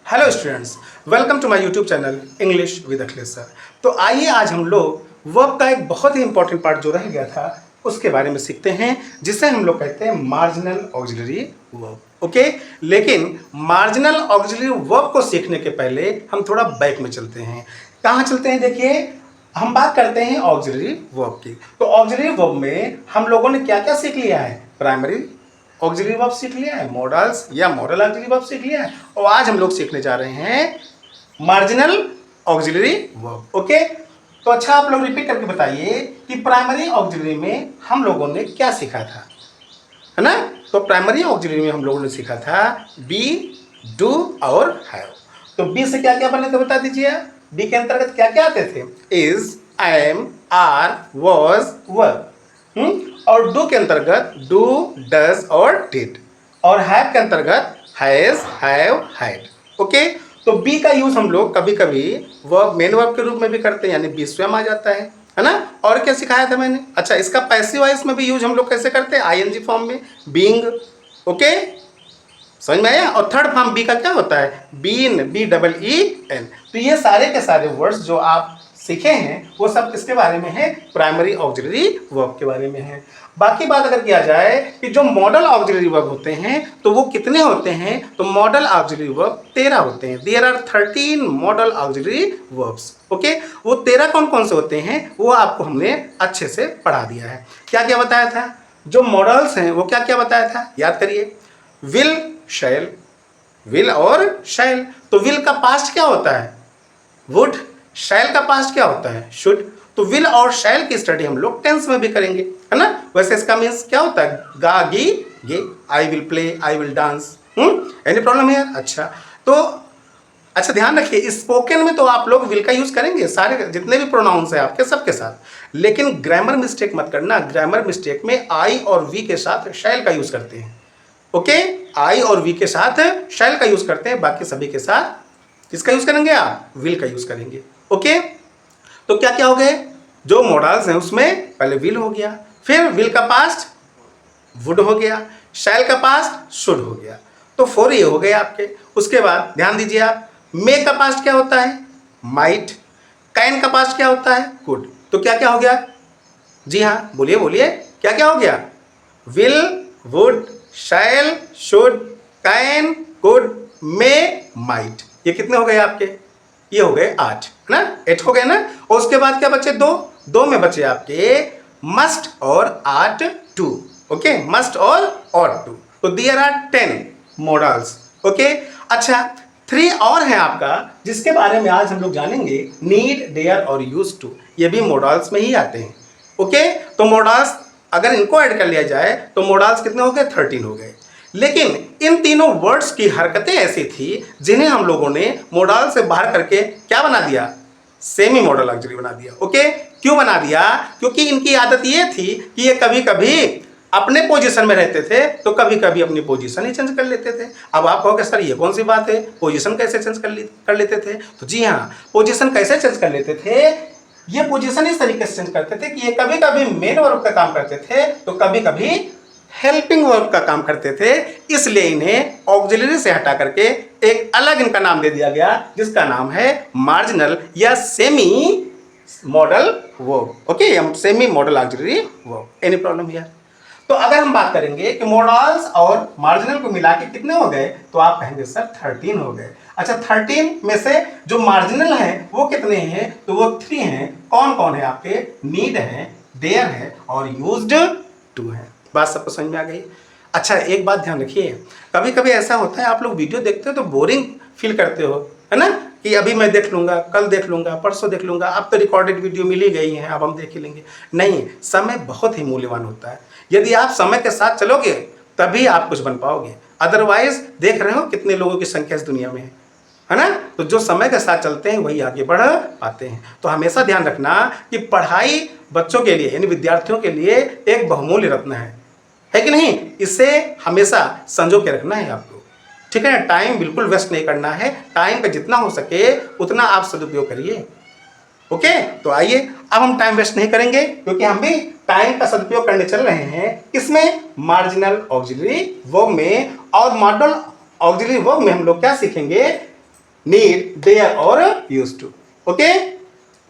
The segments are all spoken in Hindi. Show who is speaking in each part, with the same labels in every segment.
Speaker 1: Hello students, welcome to my YouTube channel English with Akhilesh sir. तो आइए आज हम लोग वर्ब का एक बहुत ही इंपॉर्टेंट पार्ट जो रह गया था उसके बारे में सीखते हैं, जिसे हम लोग कहते हैं मार्जिनल ऑक्सिलरी वर्ब। ओके, लेकिन मार्जिनल ऑक्सिलरी वर्ब को सीखने के पहले हम थोड़ा बैक में चलते हैं। कहाँ चलते हैं? देखिए, हम बात करते हैं ऑक्सिलरी वर्ब की। तो ऑक्सिलरी वर्ब में हम लोगों ने क्या क्या सीख लिया है? प्राइमरी ऑक्सिलरी वर्ब सीख लिया है, मॉडल्स या मॉडल ऑक्सिलरी वर्ब सीख लिया है, और आज हम लोग सीखने जा रहे हैं मार्जिनल ऑक्सिलरी वर्ब। ओके, तो अच्छा आप लोग रिपीट करके बताइए कि प्राइमरी ऑक्सिलरी में हम लोगों ने क्या सीखा था, है ना? तो प्राइमरी ऑक्सिलरी में हम लोगों ने सीखा था बी, डू और हैव। तो बी से क्या क्या बने थे बता दीजिए। बी के अंतर्गत क्या क्या आते थे? इज, एम, आर, वॉज, वर। और डू के अंतर्गत डू, डज और डिड। और हैव के अंतर्गत हैज, हैव, हैड। ओके, तो बी का यूज हम लोग कभी कभी वर्ब, मेन वर्ब के रूप में भी करते हैं, यानी बी स्वयं आ जाता है ना? और क्या सिखाया था मैंने? अच्छा, इसका पैसिव वॉइस में भी यूज हम लोग कैसे करते हैं? आईएनजी फॉर्म में, बीइंग। ओके, समझ में आया? और थर्ड फॉर्म बी का क्या होता है? Been, B double E N. तो ये सारे के सारे वर्ड्स जो आप सीखे हैं वो सब किसके बारे में है? प्राइमरी ऑक्सिलरी वर्ब के बारे में है। बाकी बात अगर किया जाए कि जो मॉडल ऑक्सिलरी वर्ब होते हैं तो वो कितने होते हैं? तो मॉडल ऑक्सिलरी वर्ब 13 होते हैं। There are 13 modal auxiliary verbs. Okay, वो 13 कौन कौन से होते हैं वो आपको हमने अच्छे से पढ़ा दिया है। क्या क्या बताया था? जो मॉडल्स हैं वो क्या क्या बताया था, याद करिए। विल, शैल, विल और शैल। तो विल का पास्ट क्या होता है? वुड। शैल का पास्ट क्या होता है? शुड। तो विल और शैल की स्टडी हम लोग टेंस में भी करेंगे, है ना? वैसे इसका मीन्स क्या होता है? गा, गी, गे। I will play, I will dance. Any problem है? अच्छा, तो अच्छा ध्यान रखिए, स्पोकन में तो आप लोग विल का यूज करेंगे, सारे जितने भी प्रोनाउंस है आपके सबके साथ, लेकिन ग्रामर मिस्टेक मत करना। ग्रामर मिस्टेक में आई और वी के साथ शैल का यूज करते हैं। ओके, आई और वी के साथ शैल का यूज करते हैं, बाकी सभी के साथ किसका यूज करेंगे? आप विल का यूज करेंगे। ओके, तो क्या क्या हो गए? जो मॉडल्स हैं उसमें पहले विल हो गया, फिर विल का पास्ट वुड हो गया, शैल का पास्ट शुड हो गया। तो 4 ये हो गए आपके। उसके बाद ध्यान दीजिए आप, मे का पास्ट क्या होता है? माइट। कैन का पास्ट क्या होता है? कुड। तो क्या क्या हो गया? जी हाँ, बोलिए बोलिए, क्या क्या हो गया? Will, would, shall, should, can, could, may, might. ये कितने हो गए आपके? ये हो गए 8, है ना? 8 हो गए ना? और उसके बाद क्या बचे? 2 में बचे आपके मस्ट और आर्ट टू। ओके, मस्ट और टू। तो देयर आर 10 मॉडल्स। ओके, अच्छा 3 और हैं आपका जिसके बारे में आज हम लोग जानेंगे। नीड, डेयर और यूज टू। ये भी मॉडल्स में ही आते हैं। ओके, तो मॉडल्स अगर इनको ऐड कर लिया जाए तो मॉडल्स कितने हो गए? 13 हो गए। लेकिन इन तीनों वर्ड्स की हरकतें ऐसी थी जिन्हें हम लोगों ने मॉडल से बाहर करके क्या बना दिया? सेमी मॉडल ऑक्सिलरी बना दिया। ओके, क्यों बना दिया? क्योंकि इनकी आदत ये थी कि ये कभी कभी अपने पोजीशन में रहते थे तो कभी कभी अपनी पोजीशन ही चेंज कर लेते थे। अब आप कहोगे सर ये कौन सी बात है, पोजीशन कैसे चेंज कर लेते थे? तो जी हाँ, पोजीशन कैसे चेंज कर लेते थे? ये पोजीशन इस तरीके से चेंज करते थे कि ये कभी कभी मेन वर्ब का काम करते थे तो कभी कभी हेल्पिंग वर्ब का काम करते थे। इसलिए इन्हें ऑक्सिलरी से हटा करके एक अलग इनका नाम दे दिया गया जिसका नाम है मार्जिनल या सेमी मॉडल वर्ब। ओके, हम semi model auxiliary verb. Any problem here? तो अगर हम बात करेंगे कि मॉडल्स और मार्जिनल को मिला के कितने हो गए तो आप कहेंगे सर 13 हो गए। अच्छा, 13 में से जो मार्जिनल है वो कितने हैं? तो वो 3 हैं। कौन कौन है आपके? नीड है, देयर है और यूज्ड टू है। बात सबको समझ में आ गई? अच्छा, एक बात ध्यान रखिए, कभी कभी ऐसा होता है आप लोग वीडियो देखते हो तो बोरिंग फील करते हो, है ना? कि अभी मैं देख लूंगा, कल देख लूंगा, परसों देख लूंगा, अब तो रिकॉर्डेड वीडियो मिल ही गई है, अब हम देख ही लेंगे। नहीं, समय बहुत ही मूल्यवान होता है। यदि आप समय के साथ चलोगे तभी आप कुछ बन पाओगे। अदरवाइज देख रहे हो कितने लोगों की संख्या इस दुनिया में है ना? तो जो समय के साथ चलते हैं वही आगे बढ़ पाते हैं। तो हमेशा ध्यान रखना कि पढ़ाई बच्चों के लिए यानी विद्यार्थियों के लिए एक बहुमूल्य रत्न है कि नहीं? इसे हमेशा संजो के रखना है आप लोग, ठीक है? टाइम बिल्कुल वेस्ट नहीं करना है। टाइम का जितना हो सके उतना आप सदुपयोग करिए। ओके, तो आइए अब हम टाइम वेस्ट नहीं करेंगे क्योंकि हम भी टाइम का सदुपयोग करने चल रहे हैं। इसमें मार्जिनल ऑक्सिलरी वर्ब में और मॉडल ऑक्सिलरी वर्ब में हम लोग क्या सीखेंगे? नीड, देयर और यूज्ड टू। ओके,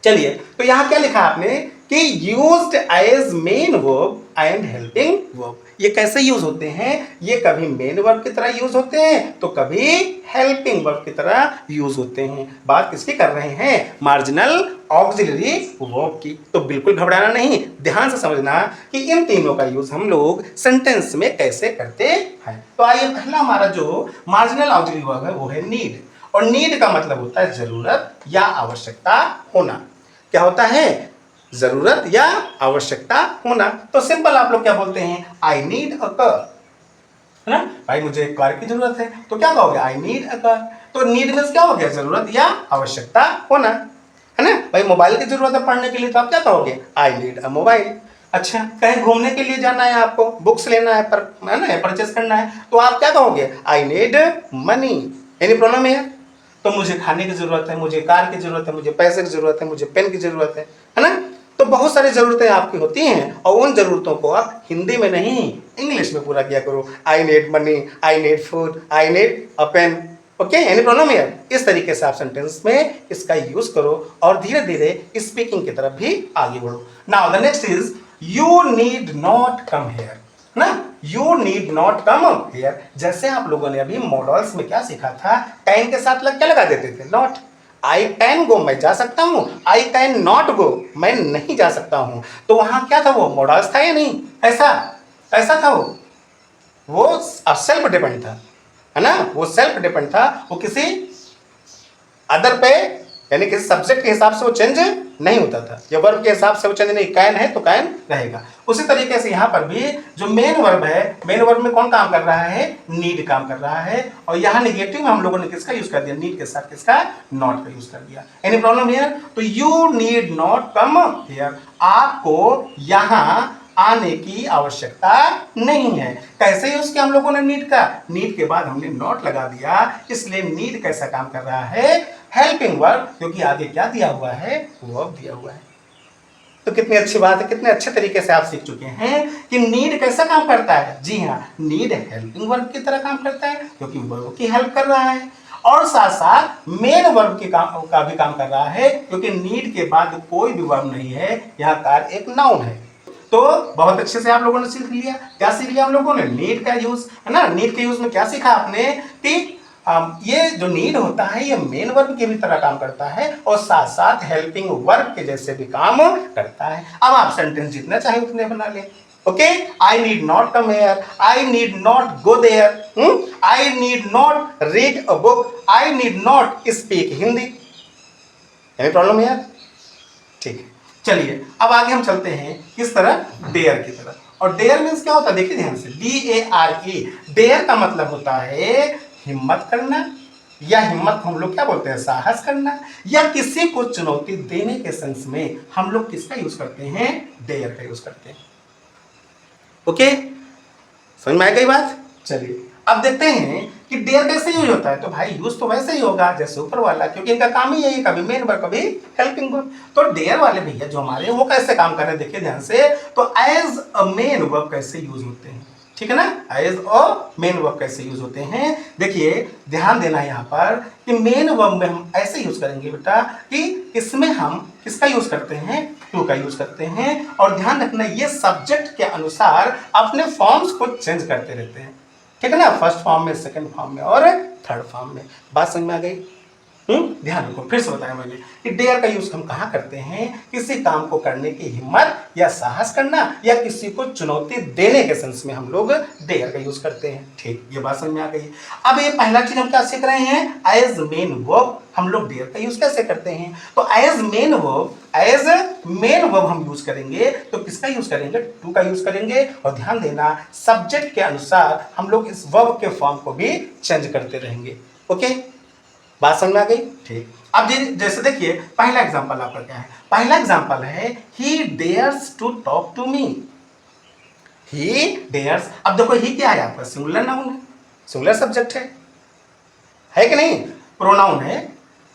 Speaker 1: चलिए तो यहां क्या लिखा आपने कि used as main verb and helping verb. ये कैसे यूज होते हैं? ये कभी मेन वर्ब की तरह यूज होते हैं तो कभी हेल्पिंग वर्ब की तरह यूज होते हैं। बात किसकी कर रहे हैं? मार्जिनल ऑक्सिलरी वर्ब की। तो बिल्कुल घबराना नहीं, ध्यान से समझना कि इन तीनों का यूज हम लोग सेंटेंस में कैसे करते हैं। तो आइए, पहला हमारा जो मार्जिनल ऑक्सिलरी वर्ब है वो है नीड। और नीड का मतलब होता है जरूरत या आवश्यकता होना। क्या होता है? जरूरत या आवश्यकता होना। तो सिंपल आप लोग क्या बोलते हैं? आई नीड अ कार, है ना भाई, मुझे एक कार की जरूरत है, तो क्या कहोगे? आई नीड अ कार। तो नीड मींस क्या हो गया? जरूरत या आवश्यकता होना, है ना भाई। मोबाइल की जरूरत है पढ़ने के लिए, तो आप क्या कहोगे? आई नीड अ मोबाइल। अच्छा, कहीं घूमने के लिए जाना है, आपको बुक्स लेना है, है ना, परचेस करना है, तो आप क्या कहोगे? आई नीड मनी। एनी प्रॉब्लम है? तो मुझे खाने की जरूरत है, मुझे कार की जरूरत है, मुझे पैसे की जरूरत है, मुझे पेन की जरूरत है ना। तो बहुत सारी जरूरतें आपकी होती हैं और उन जरूरतों को आप हिंदी में नहीं इंग्लिश में पूरा किया करो। I need money, I need food, I need a pen. Okay, any problem है? इस तरीके से आप सेंटेंस में इसका यूज करो और धीरे धीरे स्पीकिंग की तरफ भी आगे बढ़ो। Now the next is you need not come here ना। You need not come here. जैसे आप लोगों ने अभी मॉडल्स में क्या सीखा था? कैन के साथ क्या लगा देते थे? नॉट। आई कैन गो, मैं जा सकता हूं। आई कैन नॉट गो, मैं नहीं जा सकता हूं। तो वहां क्या था? वो मॉडल्स था या नहीं? ऐसा ऐसा था वो सेल्फ डिपेंड था, है ना। वो सेल्फ डिपेंड था, वो किसी अदर पे यानी किसी सब्जेक्ट के हिसाब से वो चेंज नहीं होता था, या वर्ब के हिसाब से वो चेंज नहीं। कैन है तो कैन रहेगा। उसी तरीके से यहाँ पर भी जो मेन वर्ब है, मेन वर्ब में कौन काम कर रहा है? नीड काम कर रहा है। और यहाँ निगेटिव में हम लोगों ने किसका यूज कर दिया? नीड के साथ किसका? नॉट का यूज कर दिया। Any problem here? तो you need not come here, आपको यहाँ आने की आवश्यकता नहीं है। कैसे यूज किया हम लोगों ने नीड का? नीड के बाद हमने नॉट लगा दिया, इसलिए नीड कैसा काम कर रहा है? हेल्पिंग वर्ब, क्योंकि आगे क्या दिया हुआ है? वर्ब दिया हुआ है। तो कितनी अच्छी बात है, कितने अच्छे तरीके से आप सीख चुके हैं कि नीड कैसा काम करता है। जी हाँ, नीड हेल्पिंग वर्ब की तरह काम करता है क्योंकि वर्ब की हेल्प कर रहा है, और साथ साथ मेन वर्ब के काम का भी काम कर रहा है क्योंकि नीड के बाद कोई भी वर्ब नहीं है, यहाँ कार एक नाउन है। तो बहुत अच्छे से आप लोगों ने सीख लिया। क्या सीख लिया हम लोगों ने? नीड का यूज, है ना। नीड के यूज में क्या सीखा आपने कि ये जो नीड होता है ये मेन वर्ब की भी तरह काम करता है और साथ साथ हेल्पिंग वर्ब के जैसे भी काम करता है। अब आप सेंटेंस जितना चाहे उतने बना लें। Okay, I need not come here, I need not go there, I need not read a book, I need not speak Hindi. Any problem है? ठीक है, चलिए अब आगे हम चलते हैं किस तरह? डेयर की तरह। और डेयर मीन्स क्या होता है? देखिए ध्यान से, DARE। डेयर का मतलब होता है हिम्मत करना, या हिम्मत को हम लोग क्या बोलते हैं? साहस करना, या किसी को चुनौती देने के सेंस में हम लोग किसका यूज करते हैं? डेयर का यूज करते हैं। ओके, समझ में आ गई बात? चलिए अब देखते हैं कि डेयर कैसे यूज होता है। तो भाई यूज तो वैसे ही होगा जैसे ऊपर वाला, क्योंकि इनका काम ही यही, कभी मेन वर्ब कभी हेल्पिंग वर्ब। तो डेयर वाले भैया जो हमारे, वो कैसे काम कर रहे हैं? देखिए ध्यान से। तो एज अ मेन वर्ब कैसे यूज होते हैं, ठीक है ना। एज अ मेन वर्ब कैसे यूज होते हैं? देखिए ध्यान देना यहाँ पर कि मेन वर्ब में हम ऐसे यूज करेंगे बेटा कि इसमें हम किसका यूज करते हैं? टू का यूज करते हैं। और ध्यान रखना, ये सब्जेक्ट के अनुसार अपने फॉर्म्स को चेंज करते रहते हैं, ठीक है ना। फर्स्ट फॉर्म में, सेकंड फॉर्म में और थर्ड फॉर्म में। बात समझ में आ गई? ध्यान रखो, फिर से बताया मैंने कि डेयर का यूज हम कहाँ करते हैं? किसी काम को करने की हिम्मत या साहस करना, या किसी को चुनौती देने के सेंस में हम लोग डेयर का यूज करते हैं। ठीक, ये बात समझ में आ गई। अब ये पहला चीज हम क्या सीख रहे हैं? एज मेन वर्ब हम लोग डेयर का यूज कैसे करते हैं? तो एज मेन वर्ब हम यूज करेंगे तो किसका यूज करेंगे? टू का यूज करेंगे। और ध्यान देना, सब्जेक्ट के अनुसार हम लोग इस वर्ब के फॉर्म को भी चेंज करते रहेंगे। ओके, बात समझ में आ गई? ठीक। अब जैसे देखिए पहला एग्जांपल आपका क्या है? पहला एग्जांपल है he dares to talk to me. He dares, अब देखो ही क्या है आपका? सिंगुलर नाउन है, सिंगुलर सब्जेक्ट है कि नहीं? प्रोनाउन है।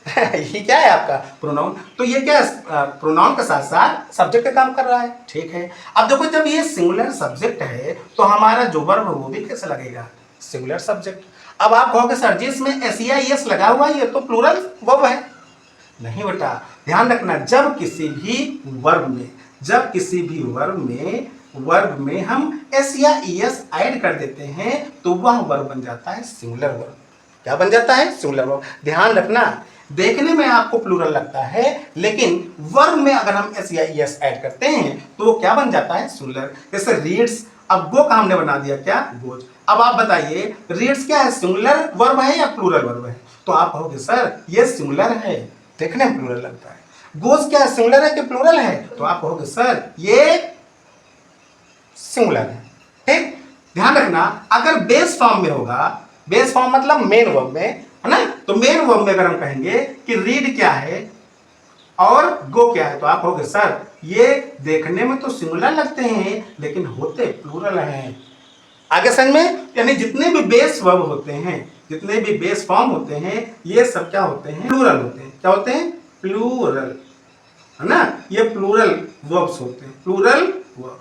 Speaker 1: ही क्या है आपका? प्रोनाउन। तो ये क्या है? प्रोनाउन के साथ साथ सब्जेक्ट का काम कर रहा है, ठीक है। अब देखो जब ये सिंगुलर सब्जेक्ट है तो हमारा जो वर्ब है वो भी कैसे लगेगा? Singular subject. अब आप कहोगे सर जी इसमें एस या एस लगा हुआ है, ये तो प्लूरल वर्ब है। नहीं बेटा, ध्यान रखना, जब किसी भी वर्ब में हम एस या एस ऐड कर देते हैं तो वह वर्ब बन जाता है सिंगुलर वर्ब। क्या बन जाता है? Singular verb. ध्यान रखना, देखने में आपको प्लूरल लगता है लेकिन वर्ब में अगर हम एस या एस ऐड करते हैं तो वो क्या बन जाता है? सिंगुलर। जैसे रीड्स, अब गो का हमने बना दिया क्या? गोज। अब आप बताइए रीड्स क्या है, सिंगुलर वर्ब है या प्लूरल वर्ब है? तो आप कहोगे सर ये सिंगुलर है, देखने में प्लूरल लगता है। गोज क्या है, सिंगुलर है कि प्लूरल है? तो आप कहोगे सर ये सिंगुलर है। ठीक, ध्यान रखना, अगर बेस फॉर्म में होगा, बेस फॉर्म मतलब मेन वर्ब में, है ना, तो मेन वर्ब में अगर हम कहेंगे कि रीड क्या है और गो क्या है तो आप कहोगे सर ये देखने में तो सिंगुलर लगते हैं लेकिन होते प्लूरल हैं। आगे समझ में? यानी जितने भी बेस वर्ब होते हैं, जितने भी बेस फॉर्म होते हैं, ये सब क्या होते हैं? प्लूरल होते हैं। क्या होते हैं? प्लूरल, है ना, ये प्लूरल वर्ब्स होते हैं, प्लूरल वर्ब।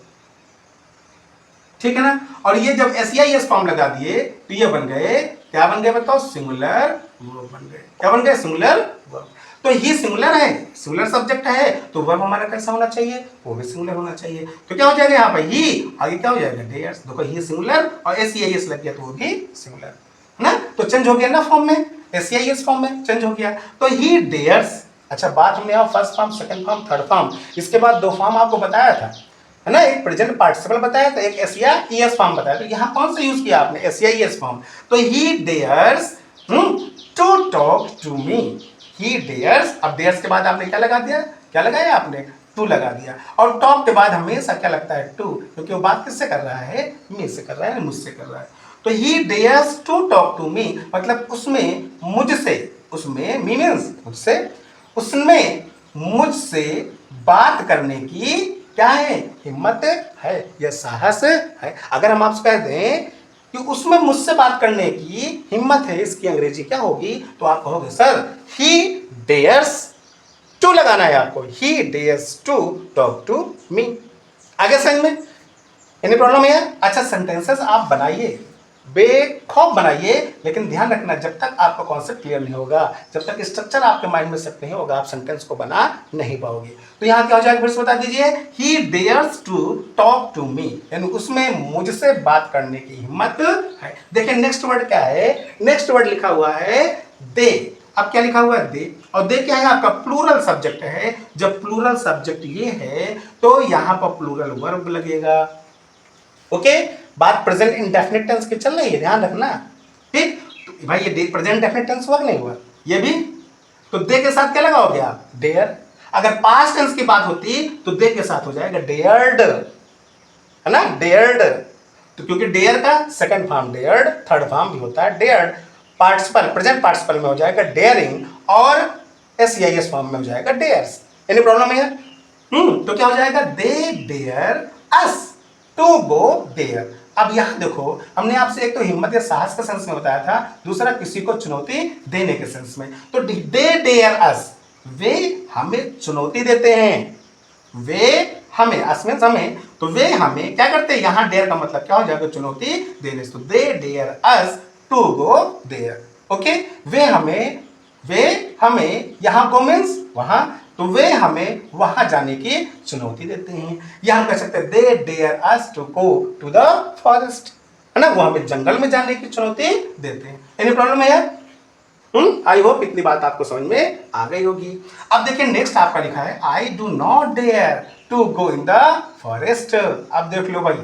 Speaker 1: ठीक है ना। और ये जब एस या एस फॉर्म लगा दिए तो ये बन गए, क्या बन गए बताओ? सिंगुलर वर्ब बन गए। क्या बन गए? Singular verb. तो ही सिंगुलर है, सिंगुलर सब्जेक्ट है तो वर्ब हमारा कैसा होना चाहिए? वो भी सिंगुलर होना चाहिए। तो क्या हो जाएगा यहाँ पर? ही, आगे क्या हो जाएगा? डेयर्स। देखो ही सिंगुलर और एस या एस लग गया तो वो भी सिंगुलर, है ना। तो चेंज हो गया ना फॉर्म में, एस या एस फॉर्म में चेंज हो गया। तो ही डेयर्स। अच्छा, बात में आओ first form, second form, third form. इसके बाद दो फॉर्म आपको बताया था, है ना, एक प्रेजेंट पार्टिसिपल बताया था, एक एस या ईएस फॉर्म बताया। तो यहाँ कौन सा यूज किया आपने? एस या ईएस फॉर्म। तो he dares to talk to me. He dares, अब डेयर्स के बाद आपने क्या लगा दिया? क्या लगाया आपने? टू लगा दिया। और टॉक के बाद हमेशा क्या लगता है? टू, क्योंकि वो बात किससे कर रहा है? मी से कर रहा है, मुझसे कर रहा है। तो he dares to talk to me मतलब उसमें मुझसे, उसमें मी मीन्स मुझसे, उसमें मुझसे बात करने की क्या है? हिम्मत है, यह साहस है। अगर हम आपसे कह दें कि उसमें मुझसे बात करने की हिम्मत है, इसकी अंग्रेजी क्या होगी? तो आप कहोगे सर ही डेयर्स टू लगाना है आपको, he dares to talk to me. आगे समझ में? एनी प्रॉब्लम है? अच्छा, सेंटेंसेस आप बनाइए, बेखौफ बनाइए, लेकिन ध्यान रखना जब तक आपका कॉन्सेप्ट क्लियर नहीं होगा, जब तक स्ट्रक्चर आपके माइंड में सेट नहीं होगा, आप सेंटेंस को बना नहीं पाओगे। तो यहाँ क्या हो जाएगा? फिर से बता दीजिए, he dares to talk to me, यानी उसमें मुझसे बात करने की हिम्मत है। देखिए नेक्स्ट वर्ड क्या है? नेक्स्ट वर्ड लिखा हुआ है दे। अब क्या लिखा हुआ है? दे। और दे क्या है? आपका प्लूरल सब्जेक्ट है। जब प्लूरल सब्जेक्ट ये है तो यहाँ पर प्लूरल वर्ब लगेगा। ओके, बात प्रेजेंट इंडेफिनिट टेंस की चल रही है, ध्यान रखना। ठीक, तो भाई ये प्रेजेंट इंडेफिनिट टेंस हुआ नहीं हुआ? ये भी। तो दे के साथ क्या लगाओगे आप? डेयर। अगर पास्ट टेंस की बात होती तो दे के साथ हो जाएगा डेयर्ड, है ना, डेयर्ड। तो क्योंकि डेयर का second form dared, third form भी होता है डेयर्ड। पार्टिसिपल, प्रेजेंट पार्टिसिपल में हो जाएगा डेयरिंग और एस या एस फॉर्म में हो जाएगा डेयर्स। एनी प्रॉब्लम है? तो क्या हो जाएगा? They dare us to go there. अब यहां देखो, हमने आपसे एक तो हिम्मत या साहस के सेंस में बताया था, दूसरा किसी को चुनौती देने के सेंस में। तो दे डेयर अस, वे हमें चुनौती देते हैं, वे हमें, अस मीन्स हमें, तो वे हमें क्या करते हैं? यहां डेयर का मतलब क्या हो जाएगा? चुनौती देने। तो they dare us to go there. Okay, वे हमें यहां गो मीन्स वहां, तो वे हमें वहां जाने की चुनौती देते हैं। या हम कह सकते हैं they dare us to go to the forest, है ना, वो हमें जंगल में जाने की चुनौती देते हैं। एनी प्रॉब्लम है यार? आई होप इतनी बात आपको समझ में आ गई होगी। अब देखिए नेक्स्ट आपका लिखा है I do not dare to go in the forest. अब देख लो भाई,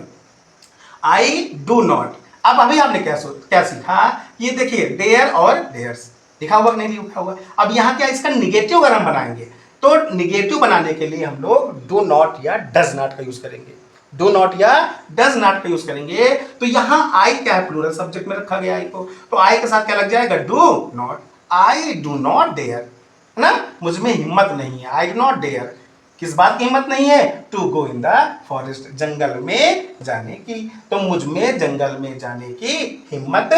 Speaker 1: आई डू नॉट। अब अभी आपने क्या सीखा? ये देखिए डेयर और डेयर्स लिखा हुआ नहीं लिखा हुआ। अब यहाँ क्या इसका निगेटिव अगर हम बनाएंगे तो निगेटिव बनाने के लिए हम लोग डू नॉट या डज नॉट का यूज करेंगे, डू नॉट या डज नॉट का यूज करेंगे। तो यहां आई क्या है? प्लूरल सब्जेक्ट में रखा गया आई को, तो आई के साथ क्या लग जाएगा? Do not. I do not dare, है ना, मुझ में हिम्मत नहीं है, आई डू नॉट डेयर। किस बात की हिम्मत नहीं है? To go in the forest, जंगल में जाने की। तो मुझ में जंगल में जाने की हिम्मत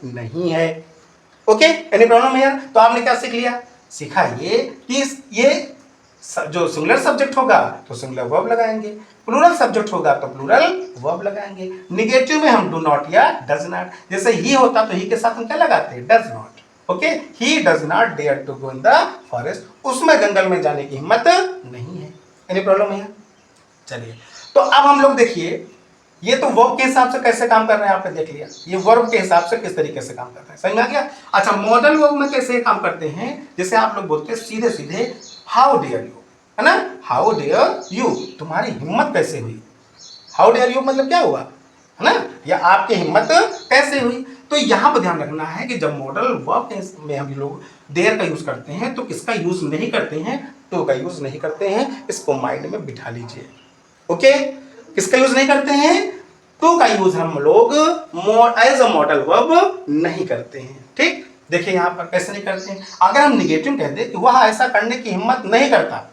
Speaker 1: नहीं है। ओके, एनी प्रॉब्लम है? तो आपने क्या सीख लिया? सीखा ये कि ये जो सिंगुलर सब्जेक्ट होगा तो सिंगुलर वर्ब लगाएंगे, प्लूरल सब्जेक्ट होगा तो प्लूरल वर्ब लगाएंगे। निगेटिव में हम डू नॉट या डज नॉट, जैसे ही होता तो ही के साथ हम क्या लगाते हैं, does not. Okay, he does not dare to go in the forest, उसमें जंगल में जाने की हिम्मत नहीं है। एनी प्रॉब्लम है? चलिए, तो अब हम लोग देखिए ये तो वर्ब के हिसाब से कैसे काम कर रहे हैं आपने देख लिया, ये वर्ब के हिसाब से किस तरीके से काम कर रहे हैं, समझ में आ गया। अच्छा, मॉडल वर्ब में कैसे काम करते हैं, जैसे आप लोग बोलते हैं सीधे सीधे हाउ डेयर यू, है ना, हाउ डेयर यू, तुम्हारी हिम्मत कैसे हुई। हाउ डेयर यू मतलब क्या हुआ, है ना, या आपकी हिम्मत कैसे हुई। तो यहाँ पर ध्यान रखना है कि जब मॉडल वर्ब में हम लोग डेयर का यूज करते हैं तो किसका यूज नहीं करते हैं, टू का यूज नहीं करते हैं, इसको माइंड में बिठा लीजिए। ओके, किसका यूज नहीं करते हैं, टू का यूज हम लोग एज अ मॉडल वर्ब नहीं करते हैं। ठीक, देखिए यहाँ पर कैसे नहीं करते हैं। अगर हम निगेटिव कह दे कि वह ऐसा करने की हिम्मत नहीं करता,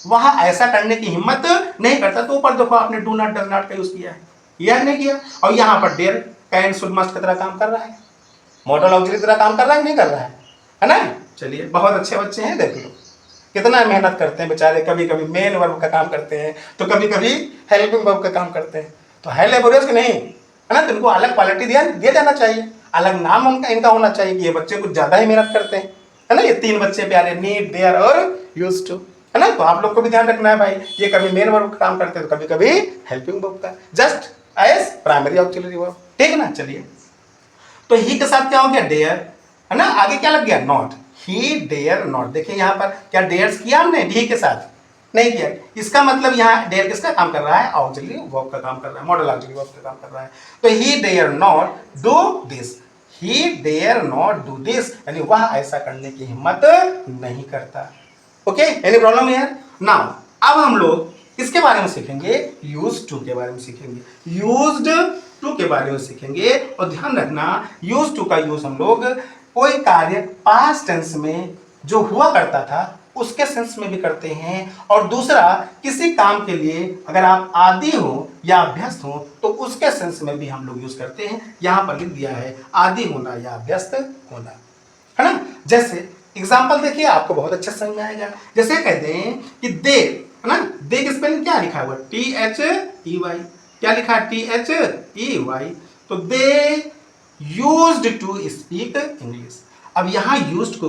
Speaker 1: वह ऐसा करने की हिम्मत नहीं करता, तो ऊपर देखो आपने डू नॉट डज नॉट का यूज किया है, यह नहीं किया। और यहाँ पर डेयर कैन शुड मस्ट की तरह काम कर रहा है, मॉडल ऑक्सिलरी की तरह काम कर रहा है, नहीं कर रहा है ना। चलिए, बहुत अच्छे बच्चे हैं, देख लो कितना मेहनत करते हैं बेचारे, कभी कभी मेन वर्ब का काम करते हैं तो कभी कभी हेल्पिंग वर्ब का काम करते हैं। तो है लेबोरियस कि नहीं, है ना, तो इनको अलग क्वालिटी दिया जाना चाहिए, अलग नाम उनका इनका होना चाहिए कि ये बच्चे कुछ ज्यादा ही मेहनत करते हैं, है ना। ये तीन बच्चे प्यारे, नीड, देयर और यूज्ड टू, है ना। तो आप लोग को भी ध्यान रखना है भाई, ये कभी मेन वर्ब का काम करते हैं तो कभी कभी हेल्पिंग वर्ब का, just as primary auxiliary verb, ठीक है ना। चलिए, तो ही के साथ क्या हो गया, डेयर, है ना, आगे क्या लग गया, नॉट, ही डेयर नॉट। देखिए यहाँ पर क्या डेयर्स किया हमने ही के साथ, नहीं किया। इसका मतलब यहाँ डेयर किसका काम कर रहा है, ऑक्सिलरी वर्ब का काम कर रहा है, मॉडल ऑक्सिलरी वर्ब का काम कर रहा है। तो he dare not do this, he dare not do this, यानी वह ऐसा करने की हिम्मत नहीं करता। Okay, any problem here. Now अब हम लोग किसके बारे में सीखेंगे, यूज्ड टू के बारे में सीखेंगे, यूज्ड टू के बारे में सीखेंगे। और ध्यान रखना, यूज्ड टू का यूज हम लोग कोई कार्य पास्ट टेंस में जो हुआ करता था उसके सेंस में भी करते हैं, और दूसरा किसी काम के लिए अगर आप आदि हो या अभ्यस्त हो तो उसके सेंस में भी हम लोग यूज करते हैं। यहां पर लिख दिया है आदि होना या अभ्यस्त होना, है ना। जैसे एग्जाम्पल देखिए, आपको बहुत अच्छा समझ में आएगा। जैसे कहते हैं कि दे, है ना, दे की स्पेलिंग क्या लिखा हुआ, THEY, क्या लिखा है, THEY। तो they used to speak English. अब यहाँ यूज्ड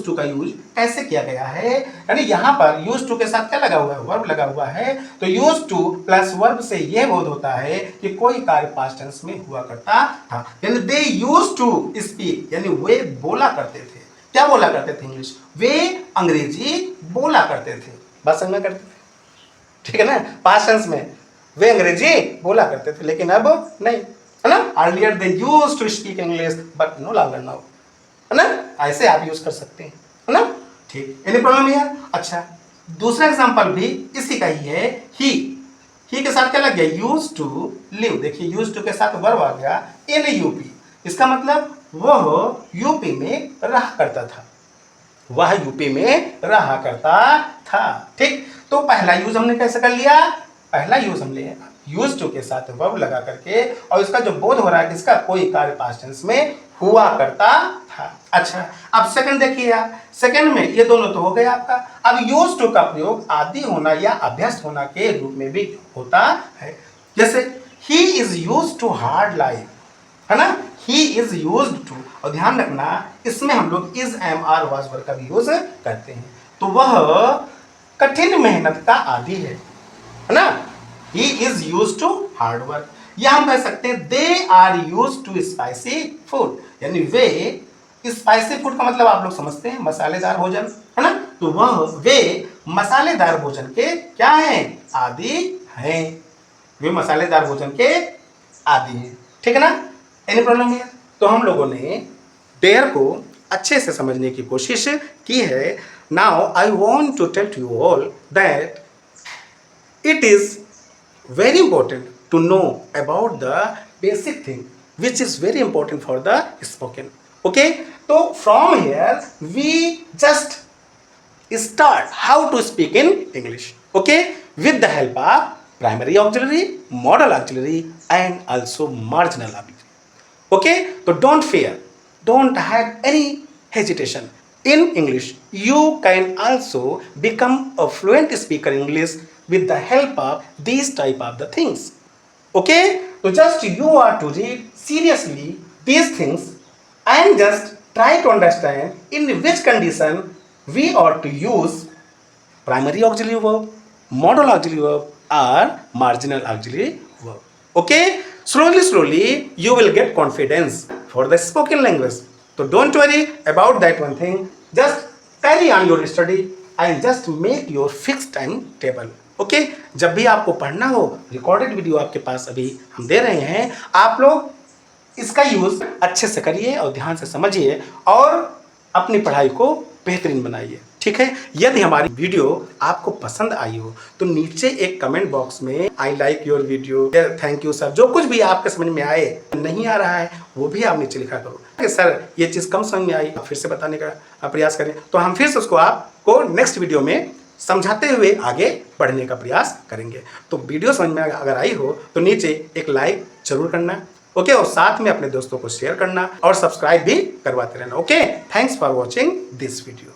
Speaker 1: टू का यूज कैसे किया गया है, यानी यहाँ पर यूज्ड टू के साथ क्या लगा हुआ है, वर्ब लगा हुआ है। तो यूज्ड टू प्लस वर्ब से यह बोध होता है कि कोई कार्य पास्ट टेंस में हुआ करता था, यानी दे यूज्ड टू स्पीक, यानी वे बोला करते थे। क्या बोला करते थे, इंग्लिश, वे अंग्रेजी बोला करते थे, बात समझ में करते थे, ठीक है ना। पास्ट टेंस में वे अंग्रेजी बोला करते थे, लेकिन अब नहीं, है ना। Earlier they used to speak English but no longer now, है ना, ऐसे आप यूज कर सकते हैं, है ना। ठीक, एनी प्रॉब्लम है। अच्छा, दूसरा एग्जांपल भी इसी का ही है, ही के साथ क्या लग गया, यूज टू लिव। देखिए यूज टू के साथ वर्ब आ गया इन यूपी, इसका मतलब वह यूपी में रहा करता था, वह यूपी में रहा करता था। ठीक, तो पहला यूज हमने कैसे कर लिया, पहला यूज हमने यूज टू के साथ वर्ब लगा करके, और इसका जो बोध हो रहा है किसका, कोई कार्य पास्ट टेंस में हुआ करता था। अच्छा, अब सेकंड देखिए आप, सेकंड में ये दोनों तो हो गए आपका। अब यूज टू का प्रयोग आदि होना या अभ्यस्त होना के रूप में भी होता है। जैसे he is used to hard life, है ना, ही इज यूज्ड टू। और ध्यान रखना, इसमें हम लोग is am are was verb का भी यूज करते हैं, तो वह कठिन मेहनत का आदि है ना। He is used to hard work, या हम कह सकते हैं they are used to spicy food, यानी वे, स्पाइसी फूड का मतलब आप लोग समझते हैं मसालेदार भोजन, है ना। तो वह वे मसालेदार भोजन के क्या हैं, आदि हैं, वे मसालेदार भोजन के आदि हैं, ठीक है ना। एनी प्रॉब्लम है। तो हम लोगों ने डेयर को अच्छे से समझने की कोशिश की है। Now I want to tell to you all that it is very important to know about the basic thing which is very important for the spoken. Okay, so from here we just start how to speak in English, okay, with the help of primary auxiliary, modal auxiliary and also marginal auxiliary. Okay, so don't fear, don't have any hesitation, in English. You can also become a fluent speaker in English with the help of these type of the things. Okay, so just you are to read seriously these things and just try to understand in which condition we ought to use primary auxiliary verb, modal auxiliary verb, or marginal auxiliary verb. Okay, slowly you will get confidence for the spoken language. So don't worry about that one thing. Just carry on your study and just make your fixed time table. Okay जब भी आपको पढ़ना हो, रिकॉर्डेड वीडियो आपके पास अभी हम दे रहे हैं, आप लोग इसका यूज अच्छे से करिए और ध्यान से समझिए और अपनी पढ़ाई को बेहतरीन बनाइए। ठीक है, यदि हमारी वीडियो आपको पसंद आई हो तो नीचे एक कमेंट बॉक्स में I like your video, thank you sir, जो कुछ भी आपके समझ में आए, नहीं आ रहा है वो भी आप नीचे लिखा करो कि सर ये चीज़ कम समझ में आई, आप फिर से बताने का प्रयास करें, तो हम फिर से उसको आपको नेक्स्ट वीडियो में समझाते हुए आगे बढ़ने का प्रयास करेंगे। तो वीडियो समझ में अगर आई हो तो नीचे एक लाइक जरूर करना, ओके, और साथ में अपने दोस्तों को शेयर करना और सब्सक्राइब भी करवाते रहना। Okay, thanks for watching this video.